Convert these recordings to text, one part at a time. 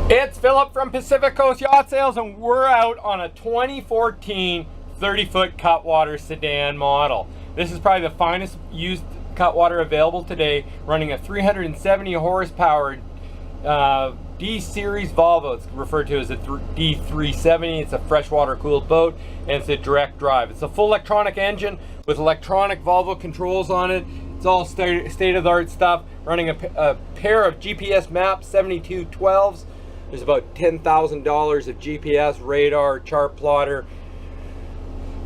It's Philip from Pacific Coast Yacht Sales, and we're out on a 2014 30-foot Cutwater sedan model. This is probably the finest used Cutwater available today, running a 370 horsepower D-Series Volvo. It's referred to as a D370. It's a freshwater cooled boat, and it's a direct drive. It's a full electronic engine with electronic Volvo controls on it. It's all state-of-the-art stuff, running a pair of GPS Map 7212s. There's about $10,000 of GPS, radar, chart plotter,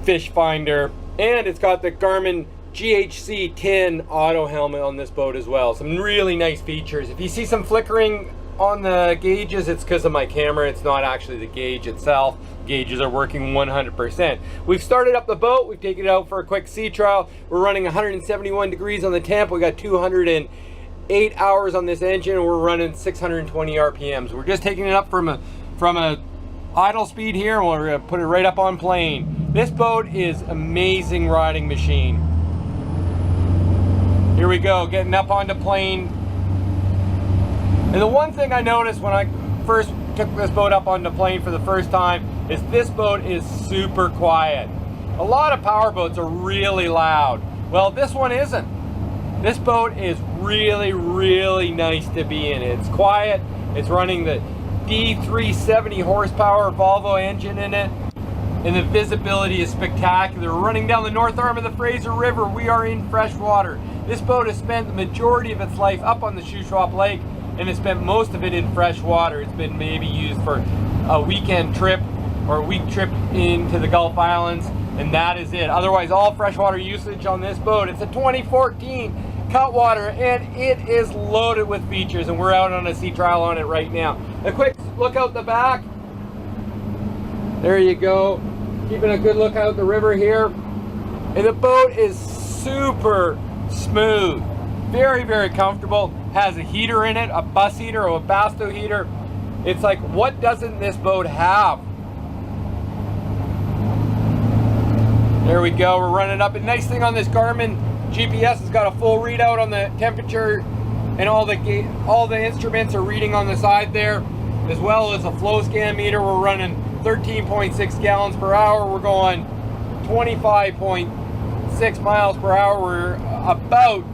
fish finder, and it's got the Garmin GHC 10 auto helmet on this boat as well. Some really nice features. If you see some flickering on the gauges, it's because of my camera. It's not actually the gauge itself. Gauges are working 100%. We've started up the boat. We've taken it out for a quick sea trial. We're running 171 degrees on the temp. We got 208 hours on this engine, and we're running 620 RPMs. We're just taking it up from a idle speed here, and we're gonna put it right up on plane. This boat is amazing riding machine. Here we go, getting up onto plane. And the one thing I noticed when I first took this boat up onto plane for the first time is this boat is super quiet. A lot of power boats are really loud. Well, this one isn't. This boat is really, really nice to be in. It's quiet. It's running the D370 horsepower Volvo engine in it, and the visibility is spectacular. We're running down the north arm of the Fraser River. We are in freshwater. This boat has spent the majority of its life up on the Shuswap Lake, and has spent most of it in freshwater. It's been maybe used for a weekend trip or a week trip into the Gulf Islands, and that is it. Otherwise, all freshwater usage on this boat. It's a 2014 Cutwater, and it is loaded with features, and we're out on a sea trial on it right now. A quick look out the back. There you go. Keeping a good look out the river here. And the boat is super smooth. Very, very comfortable. Has a heater in it, a bus heater or a Basto heater. It's like, what doesn't this boat have? There we go, we're running up. A nice thing on this Garmin GPS has got a full readout on the temperature, and all the instruments are reading on the side there, as well as a flow scan meter. We're running 13.6 gallons per hour. We're going 25.6 miles per hour. We're about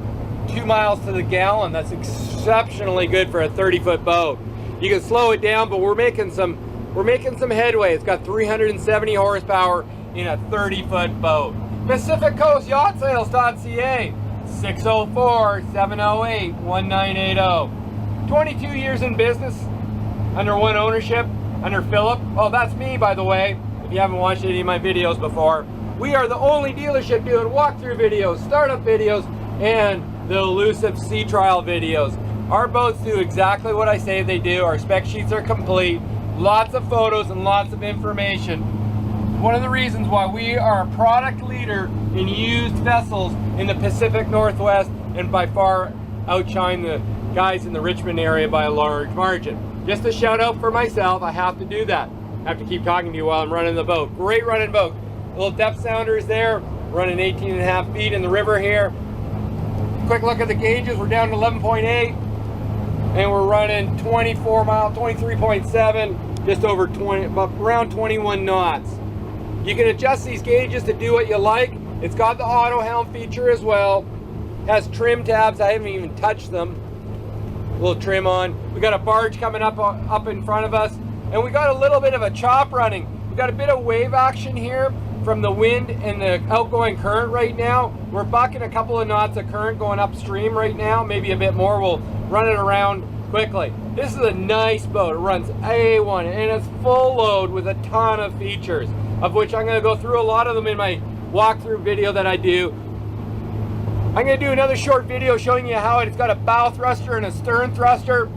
2 miles to the gallon. That's exceptionally good for a 30-foot boat. You can slow it down, but we're making some headway. It's got 370 horsepower in a 30-foot boat. PacificCoastYachtSales.ca, 604-708-1980. 22 years in business, under one ownership, under Philip. Oh, that's me, by the way, if you haven't watched any of my videos before. We are the only dealership doing walkthrough videos, startup videos, and the elusive sea trial videos. Our boats do exactly what I say they do. Our spec sheets are complete, lots of photos and lots of information. One of the reasons why we are a product leader in used vessels in the Pacific Northwest, and by far outshine the guys in the Richmond area by a large margin. Just a shout out for myself, I have to do that. I have to keep talking to you while I'm running the boat. Great running boat. Little depth sounders there, running 18.5 feet in the river here. Quick look at the gauges, we're down to 11.8, and we're running 24 miles, 23.7, just over 20, around 21 knots. You can adjust these gauges to do what you like. It's got the auto helm feature as well. Has trim tabs, I haven't even touched them. A little trim on. We got a barge coming up in front of us, and we got a little bit of a chop running. We got a bit of wave action here from the wind and the outgoing current right now. We're bucking a couple of knots of current going upstream right now, maybe a bit more. We'll run it around quickly. This is a nice boat. It runs A1, and it's full load with a ton of features, of which I'm going to go through a lot of them in my walkthrough video that I do. I'm going to do another short video showing you how it's got a bow thruster and a stern thruster.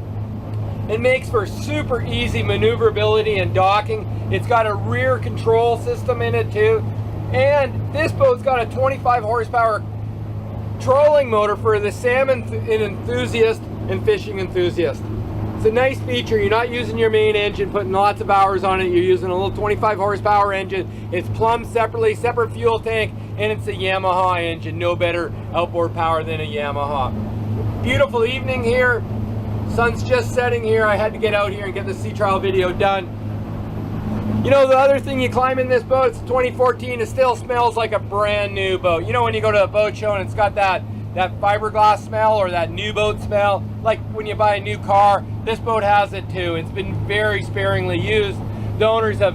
It makes for super easy maneuverability and docking. It's got a rear control system in it too. And this boat's got a 25 horsepower trolling motor for the salmon enthusiast and fishing enthusiast. It's a nice feature. You're not using your main engine, putting lots of hours on it. You're using a little 25 horsepower engine. It's plumbed separately, separate fuel tank, and it's a Yamaha engine. No better outboard power than a Yamaha. Beautiful evening here. Sun's just setting here. I had to get out here and get the sea trial video done. You know, the other thing, you climb in this boat, it's 2014, it still smells like a brand new boat. You know when you go to a boat show and it's got that fiberglass smell or that new boat smell, like when you buy a new car, this boat has it too. It's been very sparingly used. The owners have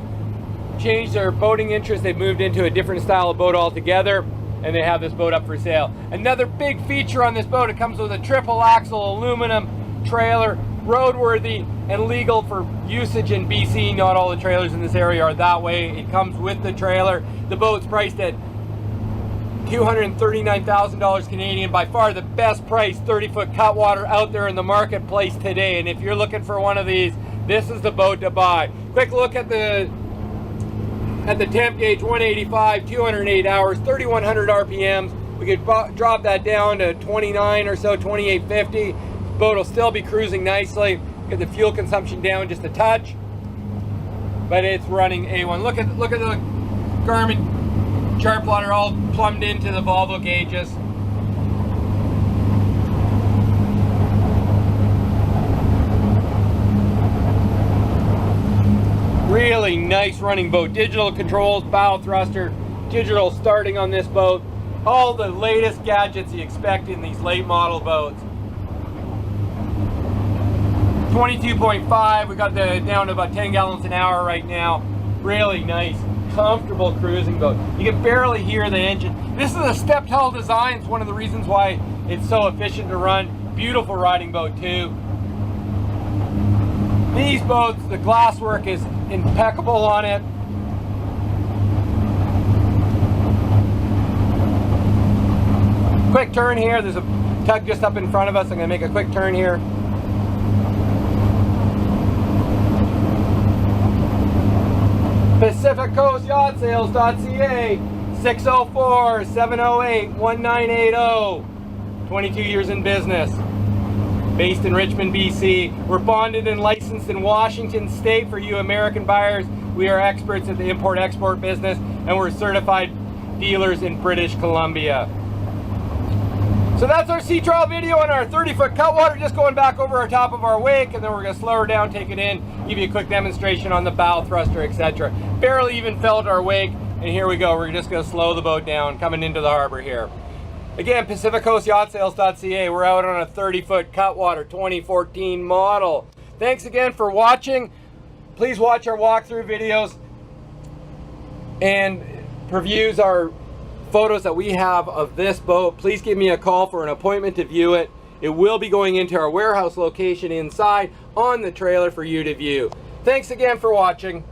changed their boating interest. They've moved into a different style of boat altogether, and they have this boat up for sale. Another big feature on this boat, it comes with a triple axle aluminum trailer, roadworthy and legal for usage in BC. Not all the trailers in this area are that way. It comes with the trailer. The boat's priced at $239,000 Canadian, by far the best priced 30-foot cutwater out there in the marketplace today. And if you're looking for one of these, this is the boat to buy. Quick look at the temp gauge, 185, 208 hours, 3,100 RPMs. We could drop that down to 29 or so, 2850. Boat will still be cruising nicely. Get the fuel consumption down just a touch, but it's running A1. Look at the Garmin chart plotter all plumbed into the Volvo gauges. Really nice running boat. Digital controls, bow thruster, digital starting on this boat. All the latest gadgets you expect in these late model boats. 22.5, we got down to about 10 gallons an hour right now. Really nice, comfortable cruising boat. You can barely hear the engine. This is a stepped hull design. It's one of the reasons why it's so efficient to run. Beautiful riding boat too. These boats, the glasswork is impeccable on it. Quick turn here. There's a tug just up in front of us. I'm going to make a quick turn here. PacificCoastYachtSales.ca, 604-708-1980. 22 years in business. Based in Richmond, BC. We're bonded and licensed in Washington State for you American buyers. We are experts at the import-export business, and we're certified dealers in British Columbia. So that's our sea trial video on our 30-foot cutwater, just going back over our top of our wake, and then we're going to slow her down, take it in, give you a quick demonstration on the bow thruster, etc. Barely even filled our wake, and here we go. We're just going to slow the boat down coming into the harbor here. Again, PacificCoastYachtSales.ca. We're out on a 30-foot cutwater 2014 model. Thanks again for watching. Please watch our walkthrough videos and previews our photos that we have of this boat. Please give me a call for an appointment to view it. It will be going into our warehouse location inside on the trailer for you to view. Thanks again for watching.